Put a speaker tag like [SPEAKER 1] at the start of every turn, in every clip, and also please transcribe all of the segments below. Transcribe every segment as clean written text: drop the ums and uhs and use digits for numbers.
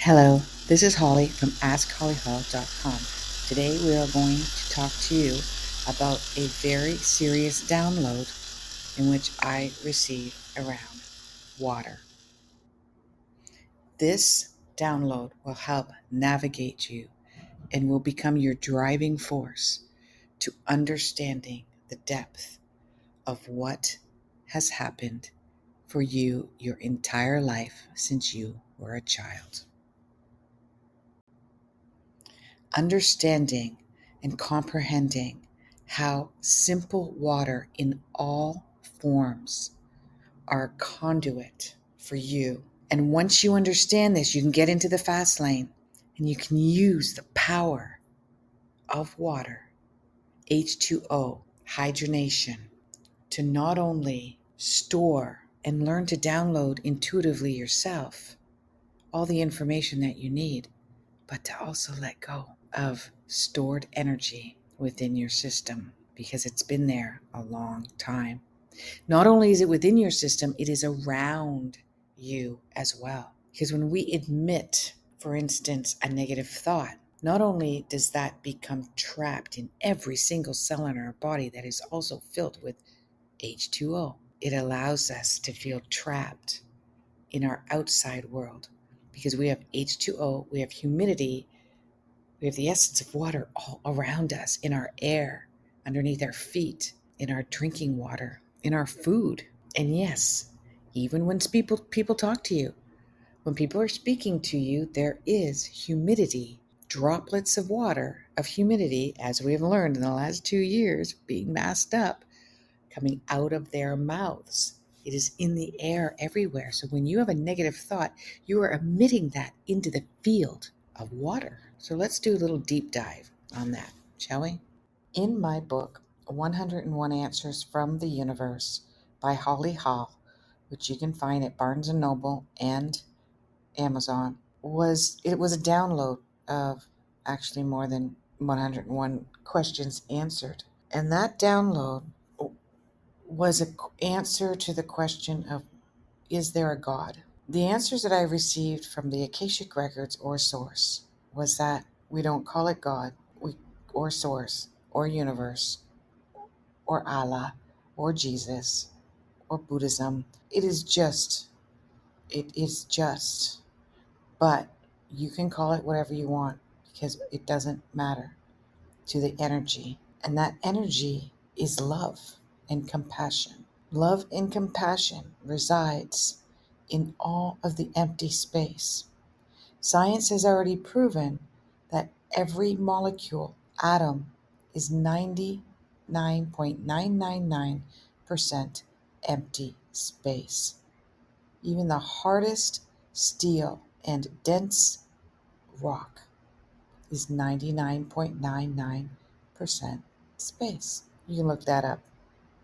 [SPEAKER 1] Hello, this is Holly from AskHollyHall.com. Today we are going to talk to you about a very serious download in which I received around water. This download will help navigate you and will become your driving force to understanding the depth of what has happened for you your entire life since you were a child. Understanding and comprehending how simple water in all forms are a conduit for you. And once you understand this, you can get into the fast lane and you can use the power of water, H2O, hydrogenation, to not only store and learn to download intuitively yourself all the information that you need, but to also let go of stored energy within your system because it's been there a long time. Not only is it within your system, it is around you as well. Because when we admit, for instance, a negative thought, not only does that become trapped in every single cell in our body that is also filled with H2O, it allows us to feel trapped in our outside world because we have H2O, we have humidity, we have the essence of water all around us, in our air, underneath our feet, in our drinking water, in our food. And yes, even when people talk to you, when people are speaking to you, there is humidity, droplets of water, of humidity, as we have learned in the last 2 years, being masked up, coming out of their mouths. It is in the air everywhere. So when you have a negative thought, you are emitting that into the field of water. So let's do a little deep dive on that, shall we? In my book, 101 Answers from the Universe by Holly Hall, which you can find at Barnes& Noble and Amazon, it was a download of actually more than 101 questions answered. And that download was an answer to the question of, is there a God? The answers that I received from the Akashic Records or Source was that we don't call it God, or Source, or Universe, or Allah, or Jesus, or Buddhism. It is just, but you can call it whatever you want because it doesn't matter to the energy. And that energy is love and compassion. Love and compassion resides in all of the empty space. Science has already proven that every molecule, atom, is 99.999% empty space. Even the hardest steel and dense rock is 99.99% space. You can look that up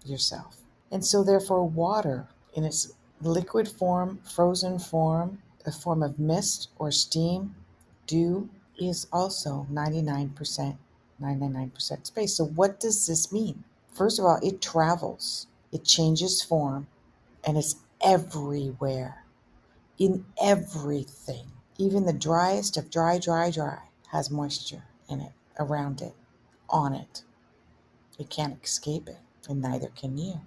[SPEAKER 1] yourself. And so therefore water in its liquid form, frozen form, a form of mist or steam, dew, is also 99% space. So what does this mean? First of all, it travels, it changes form, and it's everywhere, in everything. Even the driest of dry has moisture in it, around it, on it. It can't escape it, and neither can you.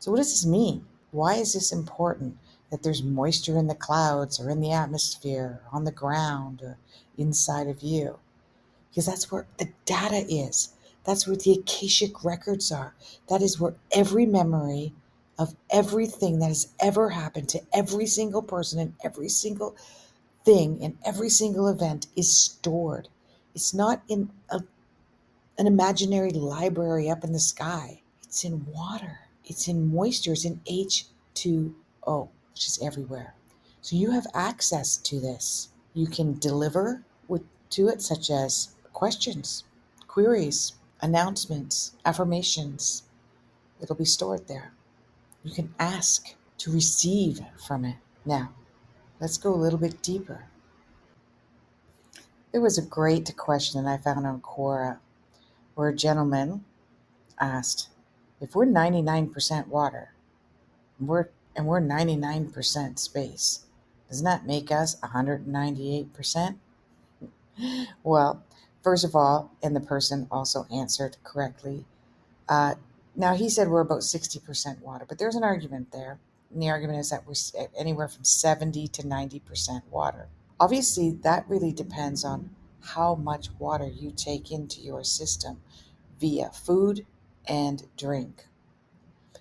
[SPEAKER 1] So what does this mean? Why is this important that there's moisture in the clouds or in the atmosphere, or on the ground, or inside of you? Because that's where the data is. That's where the Akashic records are. That is where every memory of everything that has ever happened to every single person and every single thing and every single event is stored. It's not in an imaginary library up in the sky. It's in water. It's in moisture. It's in H2O, which is everywhere. So you have access to this. You can deliver to it, such as questions, queries, announcements, affirmations. It'll be stored there. You can ask to receive from it. Now, let's go a little bit deeper. There was a great question I found on Quora where a gentleman asked, if we're 99% water, we're 99% space, Doesn't that make us 198%? Well, first of all, and the person also answered correctly. Uh, Now, he said we're about 60% water, but there's an argument there. And the argument is that we're anywhere from 70 to 90% water. Obviously, that really depends on how much water you take into your system via food and drink.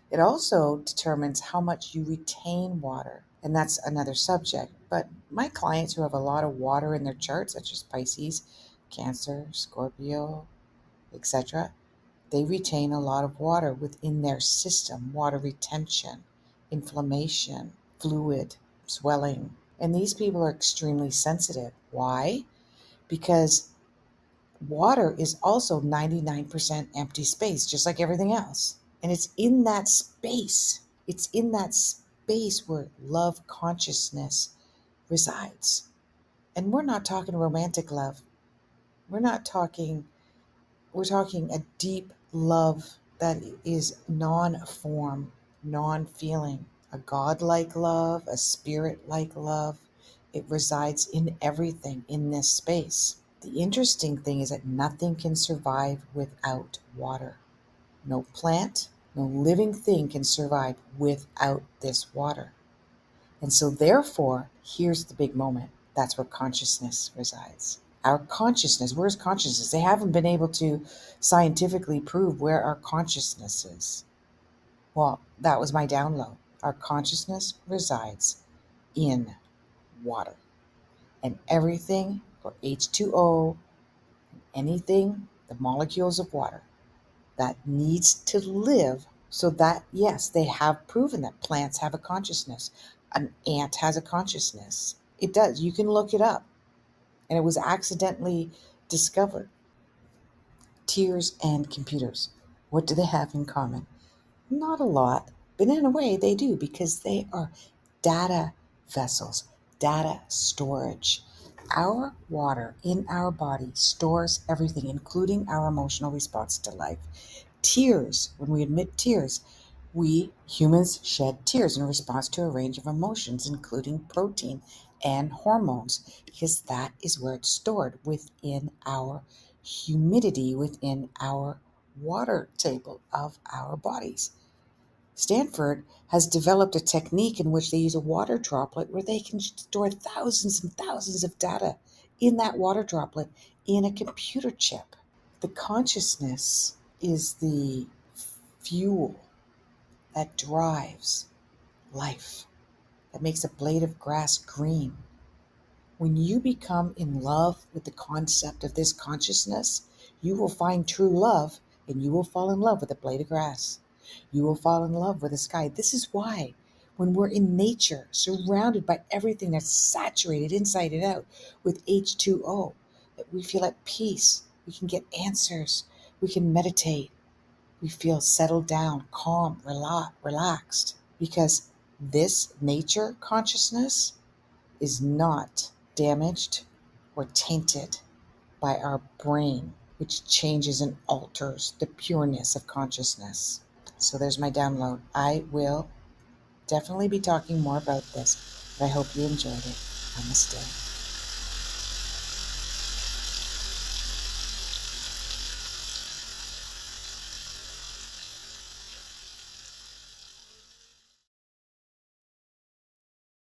[SPEAKER 1] It also determines how much you retain water, and that's another subject. But my clients who have a lot of water in their charts, such as Pisces, Cancer, Scorpio, etc., they retain a lot of water within their system, water retention, inflammation, fluid, swelling. And these people are extremely sensitive. Why? Because water is also 99% empty space, just like everything else. And it's in that space where love consciousness resides. And we're not talking romantic love. We're not talking, we're talking a deep love that is non-form, non-feeling, a God-like love, a spirit-like love. It resides in everything in this space. The interesting thing is that nothing can survive without water. No plant, no living thing can survive without this water. And so, therefore, here's the big moment. That's where consciousness resides. Our consciousness, where's consciousness? They haven't been able to scientifically prove where our consciousness is. Well, that was my download. Our consciousness resides in water. And everything, or H2O, anything, the molecules of water that needs to live, so that, yes, they have proven that plants have a consciousness. An ant has a consciousness. It does. You can look it up. And it was accidentally discovered. Tears and computers. What do they have in common? Not a lot, but in a way they do, because they are data vessels, data storage. Our water in our body stores everything, including our emotional response to life. Tears, when we admit tears, we humans shed tears in response to a range of emotions, including protein and hormones, because that is where it's stored within our humidity, within our water table of our bodies. Stanford has developed a technique in which they use a water droplet where they can store thousands and thousands of data in that water droplet in a computer chip. The consciousness is the fuel that drives life, that makes a blade of grass green. When you become in love with the concept of this consciousness, you will find true love, and you will fall in love with a blade of grass. You will fall in love with the sky. This is why when we're in nature, surrounded by everything that's saturated inside and out with H2O, that we feel at peace. We can get answers. We can meditate. We feel settled down, calm, relaxed, because this nature consciousness is not damaged or tainted by our brain, which changes and alters the pureness of consciousness. So there's my download. I will definitely be talking more about this, but I hope you enjoyed it. Namaste.